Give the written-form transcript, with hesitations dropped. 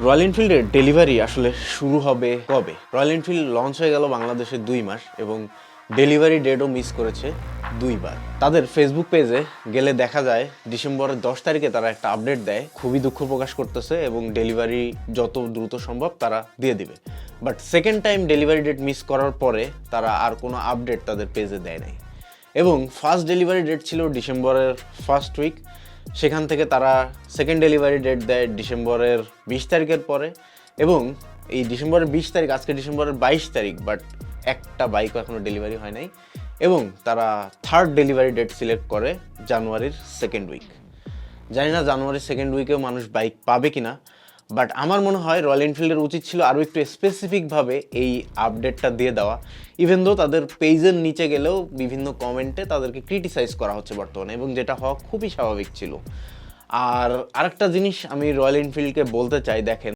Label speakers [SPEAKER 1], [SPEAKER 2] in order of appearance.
[SPEAKER 1] Royal এনফিল্ডের delivery আসলে শুরু হবে কবে? রয়্যাল এনফিল্ড লঞ্চ হয়ে গেল বাংলাদেশে 2 মাস এবং ডেলিভারি ডেটও মিস করেছে 2 বার। তাদের ফেসবুক পেজে গেলে দেখা যায় ডিসেম্বরের 10 তারিখে তারা একটা আপডেট দেয়, খুবই দুঃখ প্রকাশ করতেছে এবং ডেলিভারি যত দ্রুত সম্ভব তারা দিয়ে দিবে। But second time delivery date miss করার পরে তারা আর কোনো আপডেট তাদের পেজে দেয় নাই এবং ফার্স্ট ডেলিভারি ডেট ছিল ডিসেম্বরের ফার্স্ট উইক। সেখান থেকে তারা সেকেন্ড ডেলিভারি ডেট দেয় ডিসেম্বরের 20 তারিখের পরে এবং এই ডিসেম্বরের 20 তারিখ, আজকে ডিসেম্বরের 22 তারিখ, বাট একটা বাইকও এখনও ডেলিভারি হয় নাই এবং তারা থার্ড ডেলিভারি ডেট সিলেক্ট করে জানুয়ারির সেকেন্ড উইক। জানি না জানুয়ারির সেকেন্ড উইকেও মানুষ বাইক পাবে কিনা, বাট আমার মনে হয় রয়্যাল এনফিল্ডের উচিত ছিল আরও একটু স্পেসিফিকভাবে এই আপডেটটা দিয়ে দেওয়া। ইভেন দো তাদের পেজের নিচে গেলেও বিভিন্ন কমেন্টে তাদেরকে ক্রিটিসাইজ করা হচ্ছে বর্তমানে, এবং যেটা হওয়া খুবই স্বাভাবিক ছিল। আর আরেকটা জিনিস আমি রয়্যাল এনফিল্ডকে বলতে চাই, দেখেন